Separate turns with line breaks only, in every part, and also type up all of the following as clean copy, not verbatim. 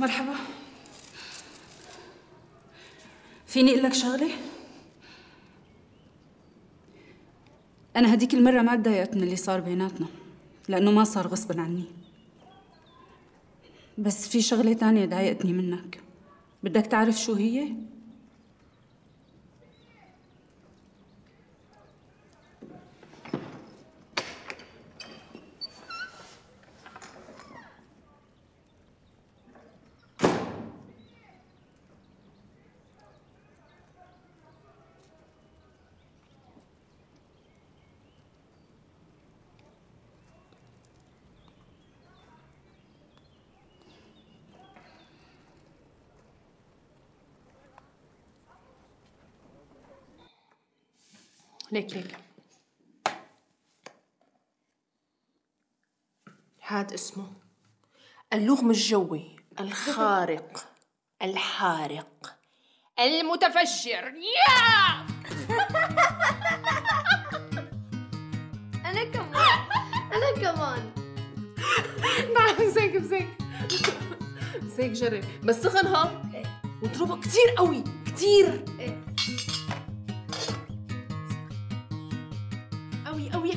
مرحبا. فيني اقول لك شغله؟ انا هديك المره ما تضايقت من اللي صار بيناتنا، لانه ما صار غصبا عني. بس في شغله تانية ضايقتني منك، بدك تعرف شو هي؟
ليك هاد اسمه اللغم الجوي الخارق الحارق المتفجر. يا
أنا كمان
نعم. مسيك جرب بس سخنها واضربها كتير قوي كتير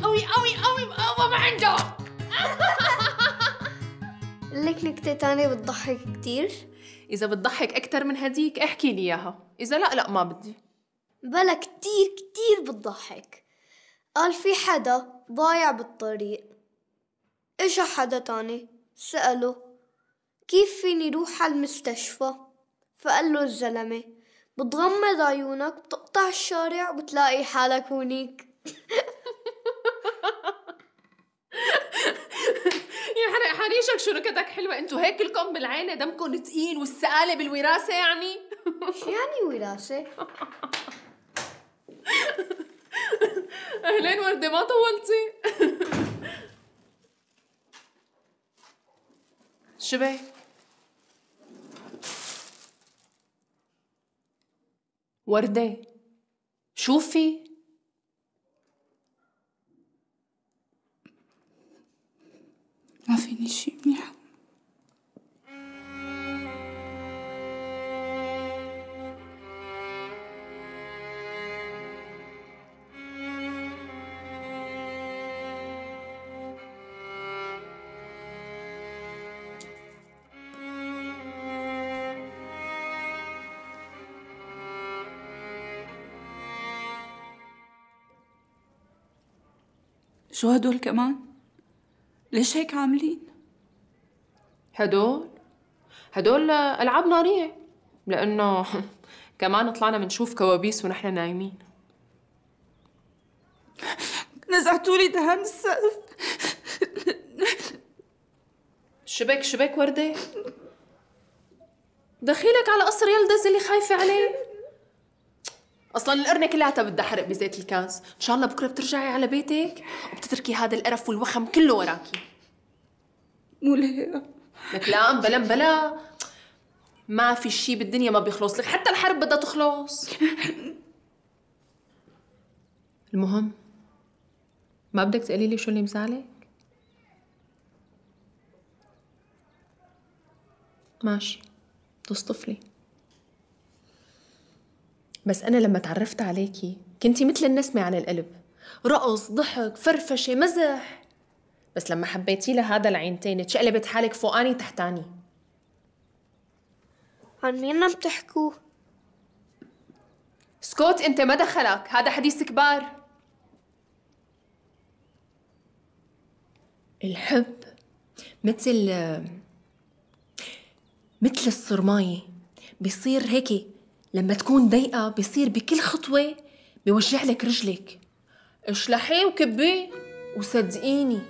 قوي ما عنده.
لك نكتة تانية بتضحك كتير؟
إذا بتضحك أكتر من هديك احكي لي إياها، إذا لا ما بدي.
بلا كتير بتضحك. قال في حدا ضايع بالطريق، اجا حدا تاني سأله كيف فيني روح على المستشفى؟ فقال له الزلمة بتغمض عيونك بتقطع الشارع وبتلاقي حالك هونيك.
يحرق حريشك شو نكتك حلوة. انتو هيك كلكم بالعينة دمكم تقيل والسآلة بالوراثة يعني.
شو يعني وراثة؟
أهلين وردة ما طولتي. شبه وردة شوفي
ما فيني شي منيح. شو هدول كمان؟ ليش هيك عاملين؟
هدول ألعاب نارية، لأنه كمان طلعنا منشوف كوابيس ونحن نايمين.
نزعتولي دهان السقف.
شبك وردة؟ دخيلك على قصر يلدز اللي خايفة عليه. أصلاً القرنة كلها بدها حرق بزيت الكاز. إن شاء الله بكرة بترجعي على بيتك وبتتركي هذا القرف والوخم كله وراكي.
مو ليه؟
لك لا بلا ما في شي بالدنيا ما بيخلص لك، حتى الحرب بدها تخلص. المهم ما بدك تقولي لي شو اللي مزعلك؟ ماشي تصطفلي. بس أنا لما تعرفت عليكي كنتي مثل النسمة على القلب، رقص ضحك فرفشة مزح. بس لما حبيتي لها هذا العينتين تشقلبت حالك فوقاني تحتاني.
عن مين عم تحكوا؟
اسكت انت ما دخلك، هذا حديث كبار. الحب مثل الصرماية، بيصير هيك لما تكون ضيقة بيصير بكل خطوة بيوجع لك رجلك. اشلحيه وكبيه وصدقيني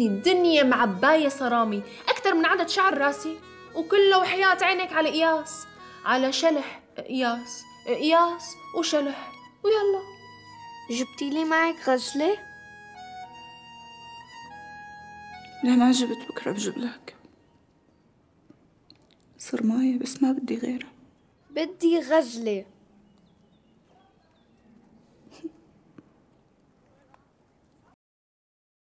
الدنيا معباية صرامي أكتر من عدد شعر راسي، وكله وحياة عينك على قياس، على شلح قياس وشلح ويلا.
جبتي لي معك غزلة؟
لا ما جبت، بكرة بجيب لك صرماية بس ما بدي غيرها.
بدي غزلة.